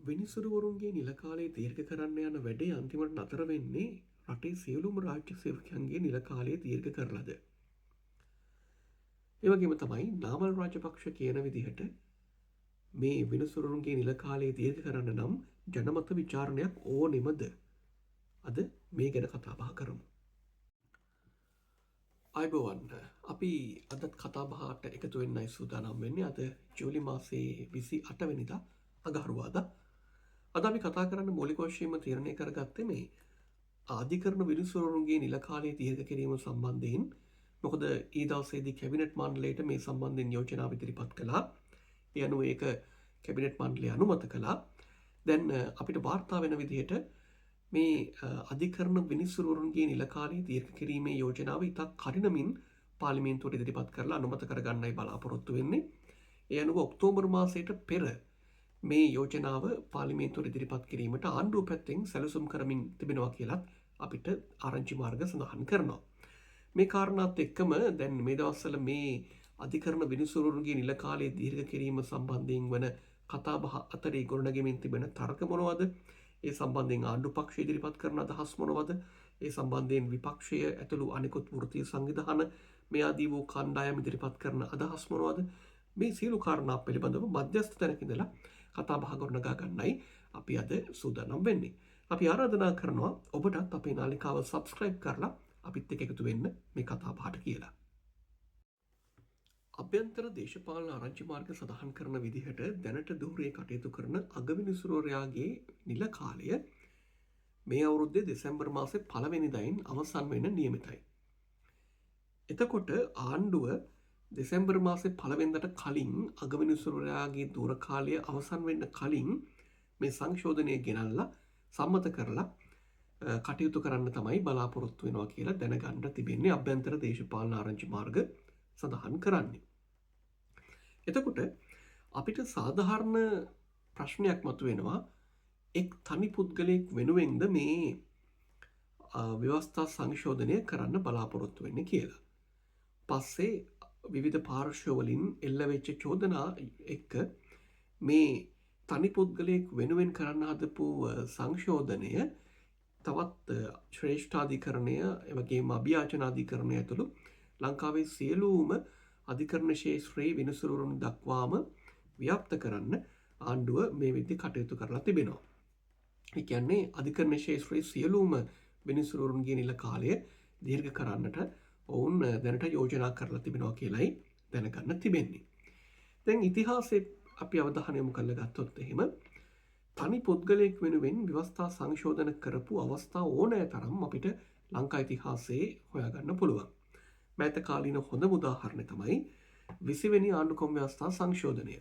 විනිසුරුවරුන්ගේ නිල කාලය දීර්ඝ කරන්න යන වැඩේ අන්තිමට නතර වෙන්නේ රටේ සියලුම රාජ්‍ය සේවකයන්ගේ නිල කාලය දීර්ඝ කරලද. ඒ වගේම තමයි නාමල් රාජපක්ෂ කියන විදිහට මේ විනිසුරුවරුන්ගේ නිල කාලය දීර්ඝ කරන්න නම් ජනමත විචාරණයක් ඕනෙමද? අද මේ ගැන කතා බහ කරමු. අයිබෝවන්, අපි අදත් කතා බහට එකතු වෙන්නයි සූදානම් වෙන්නේ. අද ජූලි මාසයේ 28 වෙනිදා අඟහරුවාදා. අද අපි කතා කරන්න මූලික වශයෙන්ම තීරණය කරගත්තේ මේ ආධිකරණ විනිසුරුවරුන්ගේ නිල කාලය දීර්ඝ කිරීම සම්බන්ධයෙන්. මොකද ඊ දවසේදී කැබිනට් මණ්ඩලයට මේ සම්බන්ධයෙන් යෝජනාව ඉදිරිපත් කළා. ඒ අනුව ඒක කැබිනට් මණ්ඩලය අනුමත කළා. දැන් අපිට වාර්තා වෙන විදිහට මේ අධිකරණ විනිසුරුවරුන්ගේ නිල කාලය දීර්ඝ කිරීමේ යෝජනාව ඉතා කඩිනමින් පාර්ලිමේන්තුවට ඉදිරිපත් කරලා අනුමත කරගන්නයි බලාපොරොත්තු වෙන්නේ. ඒ අනුව ඔක්තෝබර් මාසයට පෙර මේ යෝජනාව පාර්ලිමේන්තුවට ඉදිරිපත් කිරීමට ආණ්ඩුව පැත්තෙන් සැලසුම් කරමින් තිබෙනවා කියලත් අපිට ආරංචි මාර්ග සඳහන් කරනවා. මේ කාරණාත් එක්කම දැන් මේ දවස්වල මේ අධිකරණ විනිසුරුවරුන්ගේ නිල කාලය දීර්ඝ කිරීම සම්බන්ධයෙන් වන කතාබහ අතරේ ගොඩනැගෙමින් තිබෙන තර්ක මොනවද? ඒ සම්බන්ධයෙන් ආණ්ඩු පක්ෂය ඉදිරිපත් කරන අදහස් මොනවද? ඒ සම්බන්ධයෙන් විපක්ෂය ඇතුළු අනෙකුත් වෘත්තීය සංවිධාන මේ ආදී වූ කණ්ඩායම් ඉදිරිපත් කරන අදහස් මොනවද? මේ සියලු කාරණා පිළිබඳව මධ්‍යස්ථ තැනක ඉඳලා කතා බහ ගොඩනගා ගන්නයි අපි අද සූදානම් වෙන්නේ. අපි ආරාධනා කරනවා ඔබටත් අපේ නාලිකාව සබ්ස්ක්‍රයිබ් කරලා අපිත් එක්ක එකතු වෙන්න මේ කතා බහට කියලා. අභ්‍යන්තර දේශපාලන ආරංචි මාර්ග සඳහන් කරන විදිහට දැනට ධූරයේ කටයුතු කරන අගවිනිසුරුවරයාගේ නිල කාලය මේ අවුරුද්දේ දෙසැම්බර් මාසේ 1 වෙනිදායින් අවසන් වෙන්න නියමිතයි. එතකොට ආණ්ඩුව දෙසැම්බර් මාසේ 1 වෙනිදාට කලින් අගවිනිසුරුවරයාගේ ධූර කාලය අවසන් වෙන්න කලින් මේ සංශෝධනය ගෙනල්ලා සම්මත කරලා කටයුතු කරන්න තමයි බලාපොරොත්තු වෙනවා කියලා දැනගන්න තිබෙන්නේ අභ්‍යන්තර දේශපාලන ආරංචි මාර්ග සඳහන් කරන්නේ. එතකොට අපිට සාධාරණ ප්‍රශ්නයක් මතුවෙනවා, එක් තනි පුද්ගලයෙක් වෙනුවෙන්ද මේ ව්‍යවස්ථා සංශෝධනය කරන්න බලාපොරොත්තු වෙන්නේ කියලා. පස්සේ විවිධ පාර්ශ්වවලින් එල්ලවෙච්ච චෝදනා එක්ක මේ තනි පුද්ගලයෙක් වෙනුවෙන් කරන්න හදපු සංශෝධනය තවත් ශ්‍රේෂ්ඨාධිකරණය එවැගේම අභියාචනාධිකරණය ඇතුළු ලංකාවේ සියලුම අධිකරණ ශේෂ්ත්‍රයේ විනිසුරුවරුන් දක්වාම ව්‍යාප්ත කරන්න ආණ්ඩුව මේ විදිහට කටයුතු කරලා තිබෙනවා. ඒ කියන්නේ අධිකරණ ශේෂ්ත්‍රයේ සියලුම විනිසුරුවරුන්ගේ නිල කාලය දීර්ඝ කරන්නට ඔවුන් දැනට යෝජනා කරලා තිබෙනවා කියලයි දැනගන්න තිබෙන්නේ. දැන් ඉතිහාසයේ අපි අවධානය යොමු කරලා ගත්තොත් එහෙම තනි පුද්ගලයෙක් වෙනුවෙන් ව්‍යවස්ථා සංශෝධන කරපු අවස්ථා ඕනෑ තරම් අපිට ලංකා ඉතිහාසයේ හොයාගන්න පුළුවන්. මෑත කාලීන හොඳම උදාහරණය තමයි 20 වෙනි ආණ්ඩුක්‍රම ව්‍යවස්ථා සංශෝධනය.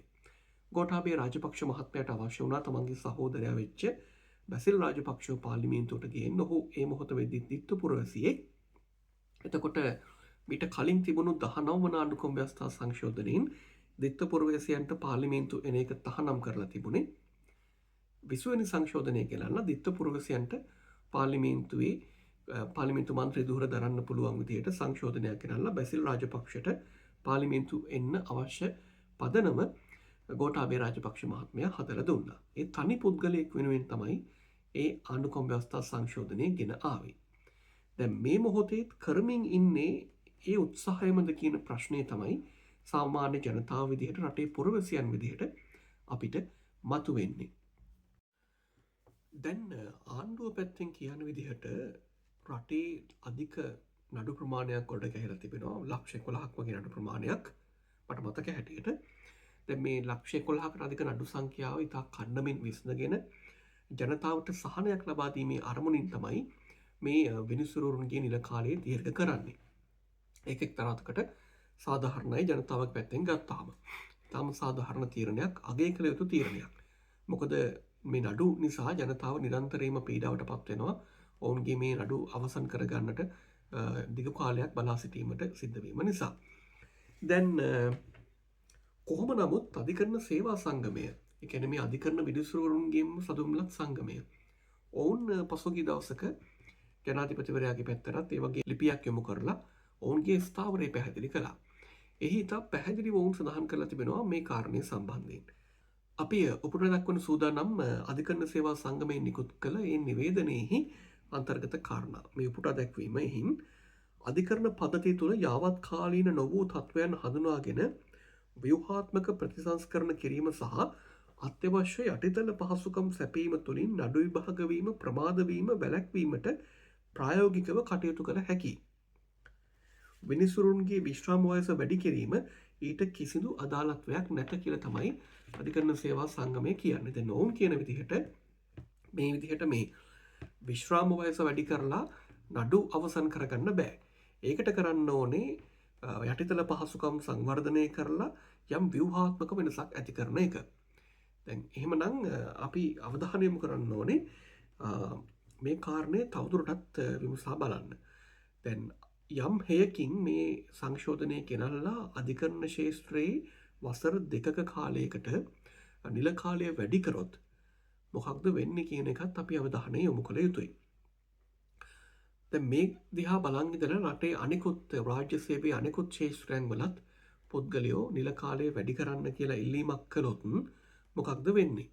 ගෝඨාභය රාජපක්ෂ මහත්මයාට අවශ්‍ය වුණා තමන්ගේ සහෝදරයා වෙච්ච බැසිල් රාජපක්ෂව පාර්ලිමේන්තුවට ගේන්න. ඔහු ඒ මොහොත වෙද්දි දිත්ත පුරවැසියෙක්. එතකොට මීට කලින් තිබුණු 19 වන ආණ්ඩුක්‍රම ව්‍යවස්ථා සංශෝධනයෙන් දිත්ත පුරවැසියන්ට පාර්ලිමේන්තු එන එක තහනම් කරලා තිබුණේ. 20 වෙනි සංශෝධනය ගෙනල්ලා දිත්ත පුරවැසියන්ට පාර්ලිමේන්තු මන්ත්‍රී ධුර දරන්න පුළුවන් විදිහට සංශෝධනයක් ගෙනල්ලා බැසිල් රාජපක්ෂට පාර්ලිමේන්තු එන්න අවශ්‍ය පදනම ගෝඨාභය රාජපක්ෂ මහත්මයා හදලා දුන්නා. ඒ තනි පුද්ගලයෙක් වෙනුවෙන් තමයි ඒ ආණ්ඩුක්‍රම ව්‍යවස්ථා සංශෝධනය ගෙන ආවේ. දැන් මේ මොහොතේ කරමින් ඉන්නේ ඒ උත්සාහයමද කියන ප්‍රශ්නය තමයි සාමාන්‍ය ජනතාව විදිහට රටේ පුරවැසියන් විදිහට අපිට මතුවෙන්නේ. දැන් ආණ්ඩුව පැත්තෙන් කියන විදිහට රටේ අධික නඩු ප්‍රමාණයක් ගොඩ ගැහිලා තිබෙනවා. ලක්ෂ 11ක් වගේ නඩු ප්‍රමාණයක් මට මතක හැටියට. දැන් මේ ලක්ෂ 11කට අධික නඩු සංඛ්‍යාව ඉතා කඩමින් විසඳගෙන ජනතාවට සහනයක් ලබා දීමේ අරමුණින් තමයි මේ විනිසුරුවරුන්ගේ නිල කාලය දීර්ඝ කරන්නේ. ඒක එක්තරාතකට සාධාරණයි ජනතාවක් පැත්තෙන් ගත්තාම. තාම සාධාරණ තීරණයක්, අගය කළ යුතු තීරණයක්. මොකද මේ නඩු නිසා ජනතාව නිරන්තරයෙන්ම පීඩාවට පත් වෙනවා. ඔවුන්ගේ මේ නඩු අවසන් කරගන්නට දිග කාලයක් බලා සිටීමට සිද්ධ වීම නිසා. දැන් කොහොම නමුත් අධිකරණ සේවා සංගමය, ඒ කියන්නේ මේ අධිකරණ විනිසුරුවරුන්ගේම සතුම්ලත් සංගමය, ඔවුන් පසුගිය දවසක ජනාධිපතිවරයාගේ පැත්තටත් ඒ වගේ ලිපියක් යොමු කරලා ඔවුන්ගේ ස්ථාවරය පැහැදිලි කළා. එහි ඉතා පැහැදිලිව ඔවුන් සඳහන් කරලා තිබෙනවා මේ කාරණය සම්බන්ධයෙන්. අපි උපුට දක්වන සූදානම් අධිකරණ සේවා සංගමයෙන් නිකුත් කළ ඒ නිවේදනයෙහි අන්තර්ගත කාරණා. මේ උපුටා දැක්වීම එහින් අධිකරණ පද්ධතිය තුළ යාවත් කාලීන නොවූ තත්ත්වයන් හඳුනාගෙන ව්‍යුහාත්මක ප්‍රතිසංස්කරණ කිරීම සහ අත්‍යවශ්‍ය යටිතල පහසුකම් සැපීම තුළින් නඩු විභාග වීම ප්‍රමාද වීම වැළැක්වීමට ප්‍රායෝගිකව කටයුතු කළ හැකි. විනිසුරුන්ගේ විශ්‍රාම වයස වැඩි කිරීම ඊට කිසිදු අදාළත්වයක් නැත කියලා තමයි අධිකරණ සේවා සංගමය කියන්නේ. දැන් ඔවුන් කියන විදිහට මේ විශ්‍රාම වයස වැඩි කරලා නඩු අවසන් කරගන්න බෑ. ඒකට කරන්න ඕනේ යටිතල පහසුකම් සංවර්ධනය කරලා යම් ව්‍යුහාත්මක වෙනසක් ඇති කරන එක. දැන් එහෙමනම් අපි අවධානය යොමු කරන්න ඕනේ මේ කාරණය තවදුරටත් විමසා බලන්න. දැන් යම් හේයකින් මේ සංශෝධනය ගෙනල්ලා අධිකරණ ශේෂ්ත්‍රයේ වසර 2ක කාලයකට නිල කාලය වැඩි කරොත් මොකක්ද වෙන්නේ කියන එකත් අපි අවධානය යොමු කළ යුතුයි. දැන් මේ දිහා බලන් ඉඳලා රටේ අනිකුත් රාජ්‍ය සේවයේ අනිකුත් ශේෂ්ත්‍රයන් වලත් පුද්ගලයෝ නිල කාලය වැඩි කරන්න කියලා ඉල්ලීමක් කළොත් මොකක්ද වෙන්නේ?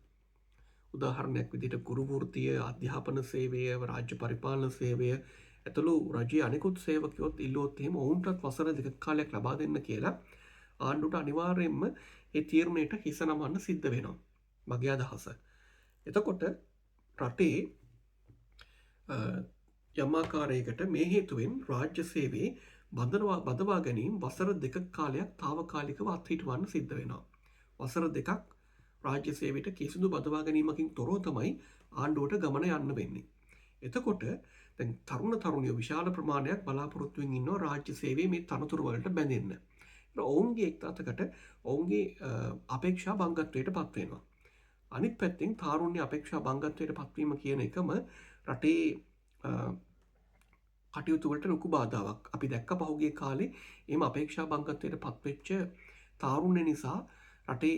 උදාහරණයක් විදිහට ගුරු වෘත්තිය, අධ්‍යාපන සේවය, රාජ්‍ය පරිපාලන සේවය ඇතුළු රජයේ අනිකුත් සේවකයොත් ඉල්ලුවොත් එහෙම ඔවුන්ටත් වසර 2ක කාලයක් ලබා දෙන්න කියලා ආණ්ඩුවට අනිවාර්යයෙන්ම ඒ තීරණයට හිස නමන්න සිද්ධ වෙනවා. මගේ අදහස. එතකොට රටේ යම් ආකාරයකට මේ හේතුවෙන් රාජ්‍ය සේවයේ බදවා ගැනීම වසර 2ක කාලයක් తాවකාලිකව අත්හිටවන්න සිද්ධ වෙනවා. වසර 2ක් රාජ්‍ය සේවයට කිසිදු බදවා ගැනීමකින් තොරව තමයි ආණ්ඩුවට ගමන යන්න වෙන්නේ. එතකොට දැන් තරුණියෝ විශාල ප්‍රමාණයක් බලාපොරොත්තුවෙන් ඉන්නවා රාජ්‍ය සේවයේ මේ තනතුරු වලට බැඳෙන්න. ඔවුන්ගේ එක් අතකට ඔවුන්ගේ අපේක්ෂා බංගත්වයට පත් වෙනවා. අනිත් පැත්තෙන් තාරුණ්‍ය අපේක්ෂා බංගත්වයට පත්වීම කියන එකම රටේ කටයුතු වලට ලොකු බාධාවක්. අපි දැක්ක පහුගිය කාලේ එහෙම අපේක්ෂා බංගත්වයට පත්වෙච්ච තාරුණ්‍ය නිසා රටේ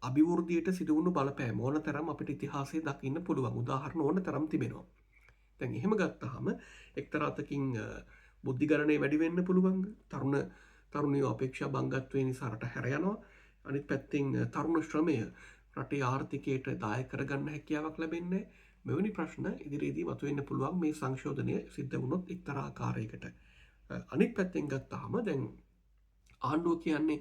අභිවෘද්ධියට සිදුවුණු බලපෑම ඕනතරම් අපිට ඉතිහාසයේ දකින්න පුළුවන් උදාහරණ ඕනතරම් තිබෙනවා. දැන් එහෙම ගත්තාම එක්තරා අතකින් බුද්ධි ගණනය වැඩි වෙන්න පුළුවන්. තරුණියෝ අපේක්ෂා බංගත්වය නිසා රට හැර යනවා. අනිත් පැත්තෙන් තරුණ ශ්‍රමය රටේ ආර්ථිකයට දායක කරගන්න හැකියාවක් ලැබෙන්නේ. මෙවැනි ප්‍රශ්න ඉදිරියේදී මතුවෙන්න පුළුවන් මේ සංශෝධනය සිද්ධ වුණොත් එක්තරා ආකාරයකට. අනිත් පැත්තෙන් ගත්තාම දැන් ආණ්ඩුව කියන්නේ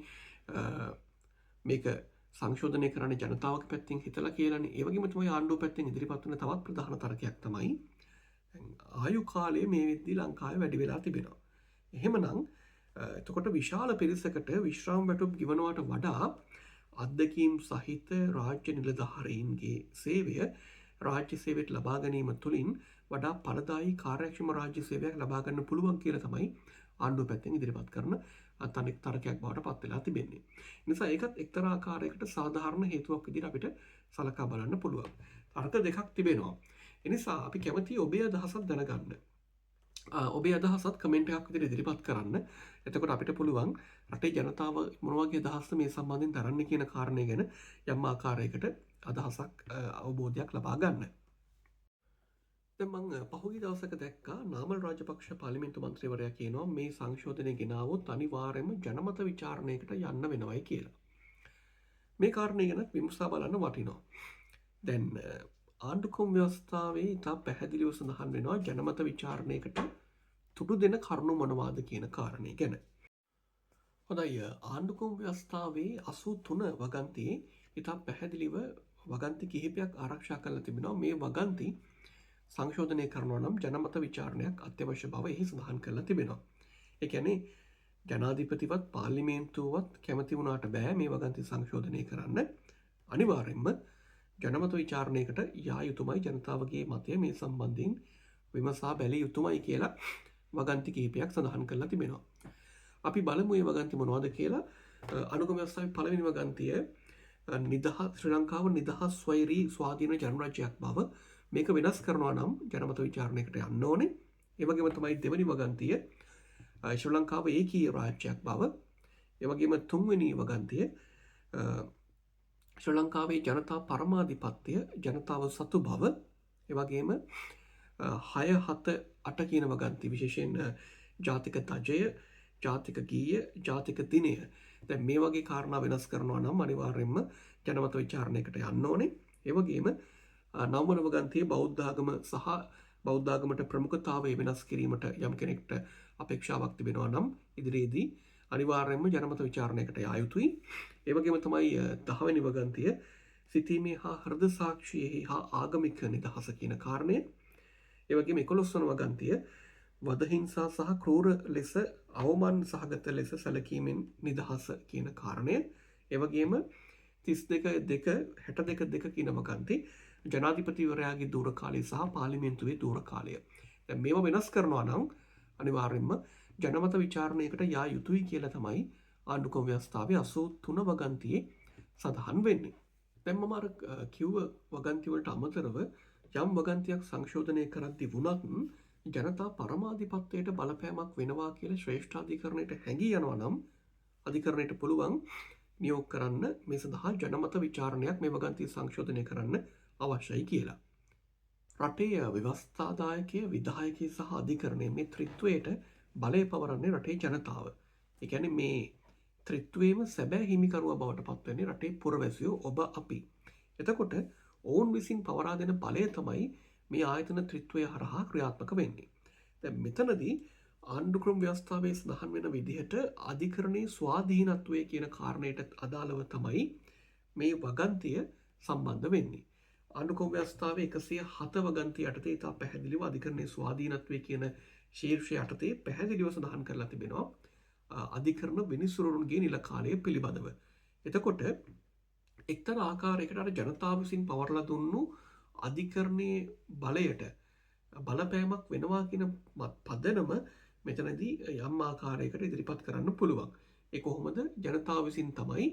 මේක සංශෝධනය කරන්න ජනතාවක පැත්තෙන් හිතලා කියලානේ. ඒ වගේම තමයි ආණ්ඩුව පැත්තෙන් ඉදිරිපත් වෙන තවත් ප්‍රධාන තර්කයක් තමයි ආයු කාලය මේ වෙද්දී ලංකාවේ වැඩි වෙලා තිබෙනවා. එහෙමනම් එතකොට විශාල පිරිසකට විශ්‍රාම වැටුප් ගෙවනවට වඩා අත්දැකීම් සහිත රාජ්‍ය නිලධාරීන්ගේ සේවය රාජ්‍ය සේවයට ලබා ගැනීම තුළින් වඩා ඵලදායී කාර්යක්ෂම රාජ්‍ය සේවයක් ලබා ගන්න පුළුවන් කියලා තමයි ආණ්ඩුව පැත්තෙන් ඉදිරිපත් කරන අතනික් තර්කයක් බවට පත් වෙලා තිබෙන්නේ. නිසා ඒකත් එක්තරා ආකාරයකට සාධාරණ හේතුවක් විදිහට අපිට සලකා බලන්න පුළුවන්. තර්ක දෙකක් තිබෙනවා. එනිසා අපි කැමති ඔබේ අදහසක් දැනගන්න. ඔබේ අදහසත් කමෙන්ට් එකක් විදිහට ඉදිරිපත් කරන්න. එතකොට අපිට පුළුවන් රටේ ජනතාව මොන වගේ අදහස්ද මේ සම්බන්ධයෙන් දරන්නේ කියන කාරණය ගැන යම් ආකාරයකට අදහසක් අවබෝධයක් ලබා ගන්න. දැන් මම පහුගිය දවසක දැක්කා නාමල් රාජපක්ෂ පාර්ලිමේන්තු මන්ත්‍රීවරයා කියනවා මේ සංශෝධනය ගෙනාවොත් අනිවාර්යයෙන්ම ජනමත විචාරණයකට යන්න වෙනවයි කියලා. මේ කාරණේ ගැන විමසා බලන්න වටිනවා. දැන් ආණ්ඩුක්‍රම ව්‍යවස්ථාවේ ඉතා පැහැදිලිව සඳහන් වෙනවා ජනමත විචාරණයකට තුඩු දෙන කරුණු මොනවාද කියන කාරණය ගැන. හොඳයි, ආණ්ඩුක්‍රම ව්‍යවස්ථාවේ 83 වගන්තියේ ඉතා පැහැදිලිව වගන්ති කිහිපයක් ආරක්ෂා කරලා තිබෙනවා. මේ වගන්ති සංශෝධනය කරනවා නම් ජනමත විචාරණයක් අත්‍යවශ්‍ය බව එහි සඳහන් කරලා තිබෙනවා. ඒ කියන්නේ ජනාධිපතිවත් පාර්ලිමේන්තුවත් කැමති වුණාට බෑ මේ වගන්ති සංශෝධනය කරන්න. අනිවාර්යෙන්ම ජනමත විචාරණයකට යා යුතුමයි. ජනතාවගේ මතය මේ සම්බන්ධයෙන් විමසා බැලිය යුතුමයි කියලා වගන්ති කිහිපයක් සඳහන් කරලා තිබෙනවා. අපි බලමු මේ වගන්ති මොනවද කියලා. අනුගම ව්‍යවස්ථාවේ පළවෙනි වගන්තිය ශ්‍රී ලංකාව නිදහස් ස්වෛරී ස්වාධීන ජනරාජ්‍යයක් බව මේක වෙනස් කරනවා නම් ජනමත විචාරණයකට යන්න ඕනේ. ඒ වගේම තමයි දෙවැනි වගන්තිය ශ්‍රී ලංකාව ඒකීය රාජ්‍යයක් බව. ඒ වගේම තුන්වෙනි වගන්තිය ශ්‍රී ලංකාවේ ජනතා පරමාධිපත්‍ය ජනතාව සතු බව. ඒ වගේම 6, 7, 8 කියන වගන්ති විශේෂයෙන් ජාතික තජය, ජාතික ගීය, ජාතික දිනය. දැන් මේ වගේ කාරණා වෙනස් කරනවා නම් අනිවාර්යයෙන්ම ජනමත විචාරණයකට යන්න ඕනේ. ඒ වගේම නවමන වගන්තියේ බෞද්ධාගම සහ බෞද්ධාගමට ප්‍රමුඛතාවය වෙනස් කිරීමට යම් කෙනෙක්ට අපේක්ෂාවක් තිබෙනවා නම් ඉදිරියේදී අනිවාර්යයෙන්ම ජනමත විචාරණයකට යා යුතුයි. ඒ වගේම තමයි 10 වෙනි වගන්තිය සිතීමේ හා හෘද සාක්ෂියෙහි හා ආගමික නිදහස කියන කාරණය. ඒ වගේම 11 වන වගන්තිය වද හිංසා සහ ක්‍රූර ලෙස අවමන් සහගත ලෙස සැලකීමෙන් නිදහස කියන කාරණය. ඒ වගේම 32 කියන වගන්ති ජනාධිපතිවරයාගේ දූර කාලය සහ පාර්ලිමේන්තුවේ දූර කාලය. දැන් මේවා වෙනස් කරනවා නම් අනිවාර්යයෙන්ම ජනමත විචාරණයකට යා යුතුයි කියලා තමයි ආණ්ඩුක්‍රම ව්‍යවස්ථාවේ 83 වගන්තියේ සඳහන් වෙන්නේ. දැන් මම අර කිව්ව වගන්ති වලට අමතරව යම් වගන්තියක් සංශෝධනය කරද්දී වුණත් ජනතා පරමාධිපත්‍යයට බලපෑමක් වෙනවා කියලා ශ්‍රේෂ්ඨාධිකරණයට හැඟී යනවා නම් අධිකරණයට පුළුවන් නියෝග කරන්න මේ සඳහා ජනමත විචාරණයක් මේ වගන්තිය සංශෝධනය කරන්න අවශ්‍යයි කියලා. රටේ ව්‍යවස්ථාදායකය විධායකය සහ අධිකරණය මේ ත්‍රිත්වයට බලය පවරන්නේ රටේ ජනතාව. ඒ කියන්නේ මේ ත්‍රිත්වයේම සැබෑ හිමිකරුවා බවට පත්වන්නේ රටේ පුරවැසියෝ ඔබ අපි. එතකොට ඔවුන් විසින් පවරා දෙන බලය තමයි මේ ආයතන ත්‍රිත්වය හරහා ක්‍රියාත්මක වෙන්නේ. දැන් මෙතනදී ආණ්ඩුක්‍රම ව්‍යවස්ථාවේ සඳහන් වෙන විදිහට අධිකරණයේ ස්වාධීනත්වය කියන කාරණයට අදාළව තමයි මේ වගන්තිය සම්බන්ධ වෙන්නේ. ආණ්ඩුක්‍රම ව්‍යවස්ථාවේ 107 වගන්තිය යටතේ ඉතා පැහැදිලිව අධිකරණයේ ස්වාධීනත්වය කියන ශීර්ෂය යටතේ පැහැදිලිව සඳහන් කරලා තිබෙනවා අධිකරණ විනිසුරුවන්ගේ නිල කාලය පිළිබඳව. එතකොට එක්තරා ආකාරයකට අර ජනතාව විසින් පවර්ලා දුන්නු අධිකරණයේ බලයට බලපෑමක් වෙනවා කියන පදනම මෙතනදී යම් ආකාරයකට ඉදිරිපත් කරන්න පුළුවන්. ඒ කොහොමද? ජනතාව විසින් තමයි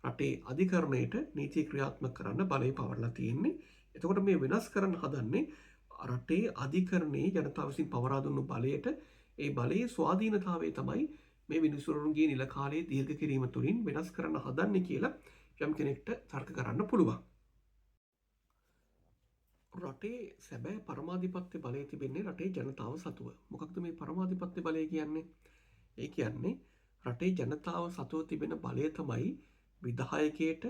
රටේ අධිකරණයට නීති ක්‍රියාත්මක කරන්න බලය පවර්ලා තියෙන්නේ. එතකොට මේ වෙනස් කරන්න හදන්නේ රටේ අධිකරණයේ ජනතාව විසින් පවරා දුන්නු බලයට ඒ බලයේ ස්වාධීනතාවය තමයි මේ විනිසුරුවන්ගේ නිල කාලයේ දීර්ඝ කිරීම තුළින් වෙනස් කරන්න හදන්නේ කියලා යම් කෙනෙක්ට තර්ක කරන්න පුළුවන්. රටේ සැබෑ පරමාධිපත්‍ය බලය තිබෙන්නේ රටේ ජනතාව සතුව. මොකක්ද මේ පරමාධිපත්‍ය බලය කියන්නේ? ඒ කියන්නේ රටේ ජනතාව සතුව තිබෙන බලය තමයි විධායකයට,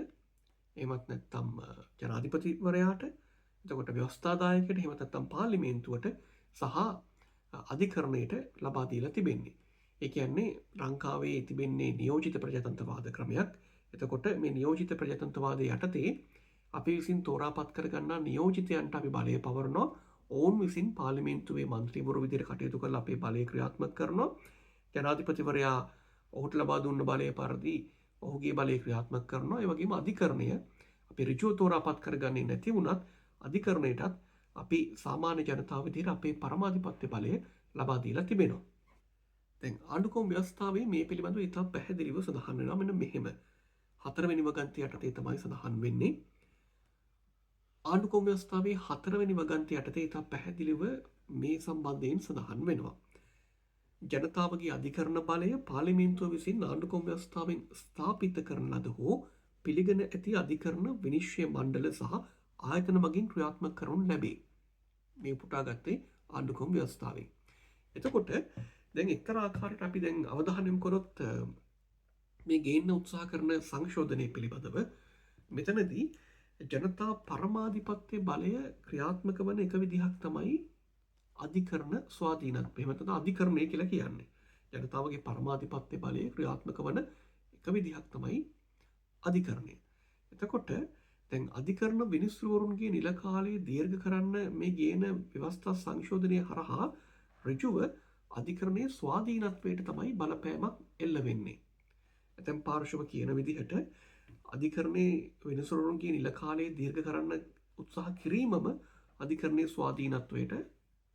එහෙමත් නැත්නම් ජනාධිපතිවරයාට, එතකොට ව්‍යවස්ථාදායකයට, එහෙමත් නැත්නම් පාර්ලිමේන්තුවට සහ අධිකරණයට ලබා දීලා තිබෙන්නේ. ඒ කියන්නේ ලංකාවේ තිබෙන්නේ නියෝජිත ප්‍රජාතන්ත්‍රවාද ක්‍රමයක්. එතකොට මේ නියෝජිත ප්‍රජාතන්ත්‍රවාදයේ යටතේ අපි විසින් තෝරාපත් කරගන්නා නියෝජිතයන්ට අපි බලය පවරනවා. ඔවුන් විසින් පාර්ලිමේන්තුවේ මන්ත්‍රීවරු විදිහට කටයුතු කරලා අපේ බලය ක්‍රියාත්මක කරනවා. ජනාධිපතිවරයා ඔහුට ලබා දුන්න බලය පරිදි ඔහුගේ බලය ක්‍රියාත්මක කරනවා. ඒ වගේම අධිකරණය අපි ඍජුව තෝරාපත් කරගන්නේ නැති වුණත් අධිකරණයටත් අපි සාමාන්‍ය ජනතාව විදිහට අපේ පරමාධිපත්‍ය බලය ලබා දීලා තිබෙනවා. දැන් ආණ්ඩුක්‍රම ව්‍යවස්ථාවේ මේ පිළිබඳව ඉතා පැහැදිලිව සඳහන් වෙනවා මෙන්න මෙහෙම. 4 වෙනි වගන්තිය යටතේ තමයි සඳහන් වෙන්නේ. ආණ්ඩුක්‍රම ව්‍යවස්ථාවේ 4 වෙනි වගන්තිය යටතේ ඉතා පැහැදිලිව මේ සම්බන්ධයෙන් සඳහන් වෙනවා. ජනතාවගේ අධිකරණ බලය පාර්ලිමේන්තුව විසින් ආණ්ඩුක්‍රම ව්‍යවස්ථාවෙන් ස්ථාපිත කරන ලද හෝ පිළිගෙන ඇති අධිකරණ විනිශ්චය මණ්ඩල සහ ආයතන මගින් ක්‍රියාත්මක කරනු ලැබේ. මේ පුටා ගත්තේ ආණ්ඩුක්‍රම ව්‍යවස්ථාවෙන්. එතකොට දැන් එක්තරා ආකාරයකට අපි දැන් අවධානය යොමු කරොත් මේ ගේන්න උත්සාහ කරන සංශෝධනය පිළිබඳව මෙතනදී ජනතා පරමාධිපත්‍ය බලය ක්‍රියාත්මක වන එක විදිහක් තමයි අධිකරණ ස්වාධීනත්වය. එහෙම නැත්නම් අධිකරණය කියලා කියන්නේ. ජනතාවගේ පරමාධිපත්‍ය බලය ක්‍රියාත්මක වන එක විදිහක් තමයි අධිකරණය. එතකොට දැන් අධිකරණ විනිසුරුවන්ගේ නිල කාලය දීර්ඝ කරන්න මේ ගේන ව්‍යවස්ථා සංශෝධනය හරහා ඍජුව අධිකරණයේ ස්වාධීනත්වයට තමයි බලපෑමක් එල්ල වෙන්නේ. ඇතැම් පාර්ශව කියන විදිහට අධිකරණයේ විනිසුරුවන්ගේ නිල කාලය දීර්ඝ කරන්න උත්සාහ කිරීමම අධිකරණයේ ස්වාධීනත්වයට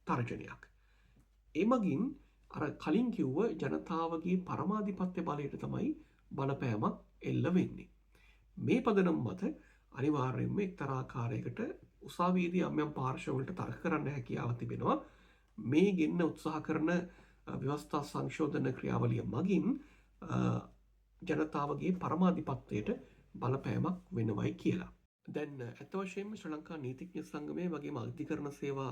තර්ජනයක්. ඒ මගින් අර කලින් කිව්ව ජනතාවගේ පරමාධිපත්‍ය බලයට තමයි බලපෑමක් එල්ල වෙන්නේ. මේ පදනම් මත අනිවාර්යයෙන්ම එක්තරා ආකාරයකට උසාවියේදී යම් පාර්ශවවලට තර්ක කරන්න හැකියාව තිබෙනවා. මේ ගෙන්න උත්සාහ කරන ව්‍යවස්ථා සංශෝධන ක්‍රියාවලිය මගින් ජනතාවගේ පරමාධිපත්‍යයට බලපෑමක් වෙනවයි කියලා. දැන් ඇත්ත වශයෙන්ම ශ්‍රී ලංකා නීතිඥ සංගමය වගේම අධිකරණ සේවා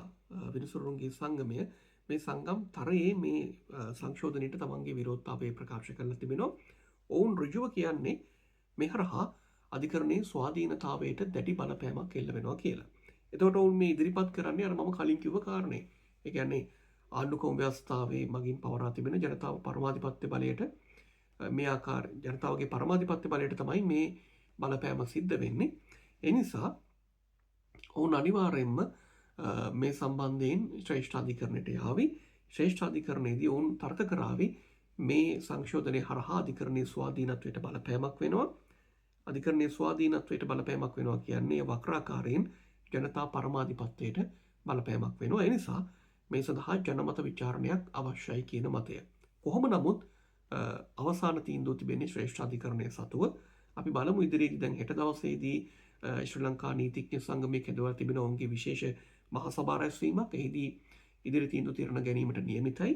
විනිසුරුවන්ගේ සංගමය මේ සංගම් තරයේ මේ සංශෝධනයට තමන්ගේ විරෝධතාවය ප්‍රකාශ කරලා තිබෙනවා. ඔවුන් ඍජුව කියන්නේ මේ හරහා අධිකරණයේ ස්වාධීනතාවයට දැඩි බලපෑමක් එල්ල වෙනවා කියලා. එතකොට ඔවුන් මේ ඉදිරිපත් කරන්නේ අර මම කලින් කිව්ව කාරණේ. ඒ කියන්නේ ආණ්ඩුක්‍රම ව්‍යවස්ථාවේ මගින් පවරා තිබෙන ජනතාව පරමාධිපත්‍ය බලයට මේ ආකාර ජනතාවගේ පරමාධිපත්‍ය බලයට තමයි මේ බලපෑම සිද්ධ වෙන්නේ. ඒ නිසා ඔවුන් අනිවාර්යෙන්ම මේ සම්බන්ධයෙන් ශ්‍රේෂ්ඨාධිකරණයට යාවි. ශ්‍රේෂ්ඨාධිකරණයේදී ඔවුන් තර්ක කරાવી මේ සංශෝධනය හරහා අධිකරණයේ ස්වාධීනත්වයට බලපෑමක් වෙනවා. අධිකරණයේ ස්වාධීනත්වයට බලපෑමක් වෙනවා කියන්නේ වක්‍රාකාරයෙන් ජනතා පරමාධිපත්‍යයට බලපෑමක් වෙනවා. ඒ නිසා මේ සඳහා ජනමත විචාරණයක් අවශ්‍යයි කියන මතය. කොහොම නමුත් අවසාන තීන්දුව තිබෙන්නේ ශ්‍රේෂ්ඨාධිකරණය සතුව. අපි බලමු ඉදිරියේදී දැන් හෙට දවසේදී ශ්‍රී ලංකා නීතිඥ සංගමයේ කැඳවලා තිබෙන ඔවුන්ගේ විශේෂ මහා සභා රැස්වීමක්. එහිදී ඉදිරි තීන්දුව తీරන ගැනීමට නියමිතයි.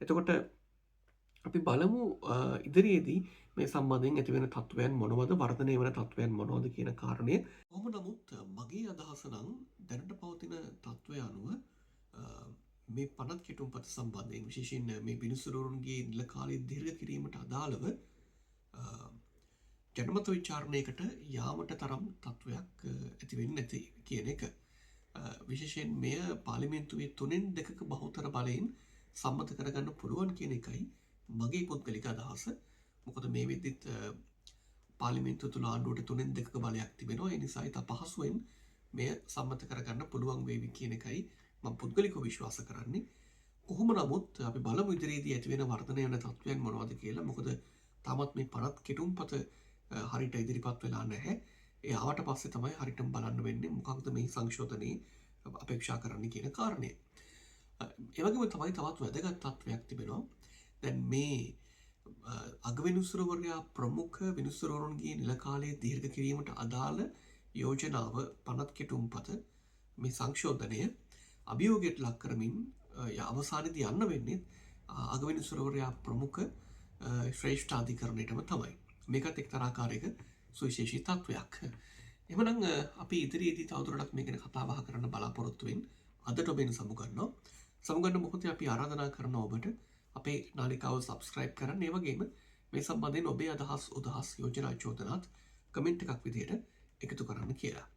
එතකොට අපි බලමු ඉදිරියේදී මේ සම්බන්ධයෙන් ඇතිවෙන තත්ත්වයන් මොනවද, වර්ධනය වන තත්ත්වයන් මොනවද කියන කාරණය. කොහොම නමුත් මගේ අදහස නම් දැනට පවතින තත්ත්වය අනුව මේ පනත් කෙටුම්පත සම්බන්ධයෙන් විශේෂයෙන් මේ විනිසුරුවරුන්ගේ නිල කාලය දීර්ඝ කිරීමට අදාළව ජනමත විචාරණයකට යාමට තරම් තත්ත්වයක් ඇති වෙන්නේ නැති කියන එක. විශේෂයෙන් මෙය පාර්ලිමේන්තුවේ 3/2ක බහුතර බලයෙන් සම්මත කරගන්න පුළුවන් කියන එකයි මගේ පුද්ගලික අදහස. මොකද මේ වෙද්දිත් පාර්ලිමේන්තුව තුළ ආණ්ඩුවට 3/2ක බලයක් තිබෙනවා. ඒ නිසා ඉතා පහසුවෙන් මෙය සම්මත කරගන්න පුළුවන් වේවි කියන එකයි මම පුද්ගලිකව විශ්වාස කරන්නේ. කොහොම නමුත් අපි බලමු ඉදිරියේදී ඇතිවෙන වර්ධනය වෙන තත්ත්වයන් මොනවද කියලා. මොකද තාමත් මේ පනත් කෙටුම්පත හරියට ඉදිරිපත් වෙලා නැහැ. ඒ ආවට පස්සේ තමයි හරියටම බලන්න වෙන්නේ මොකක්ද මේ සංශෝධනයේ අපේක්ෂා කරන්න කියන කාරණය. ඒ වගේම තමයි තවත් වැදගත් තත්ත්වයක් තිබෙනවා. දැන් මේ අගවිනිසුරුවරයා ප්‍රමුඛ විනිසුරුවරුන්ගේ නිල කාලය දීර්ඝ කිරීමට අදාළ යෝජනාව පනත් කෙටුම්පත මේ සංශෝධනය අභියෝගයට ලක් කරමින් අවසානයේදී යන්න වෙන්නේ අගවිනිසුරුවරයා ප්‍රමුඛ ශ්‍රේෂ්ඨාධිකරණයටම තමයි. මේකත් එක්තරා ආකාරයක සුවිශේෂී තත්වයක්. එහෙමනම් අපි ඉදිරියේදී තවදුරටත් මේ ගැන කතා බහ කරන්න බලාපොරොත්තු වෙමින් අදට ඔබෙන් සමුගන්නවා. සමුගන්න මොහොතේ අපි ආරාධනා කරනවා ඔබට අපේ නාලිකාව සබ්ස්ක්‍රයිබ් කරන්න. ඒ වගේම මේ සම්බන්ධයෙන් ඔබේ අදහස් උදහස් යෝජනා චෝදනාත් කමෙන්ට් එකක් විදියට එකතු කරන්න කියලා.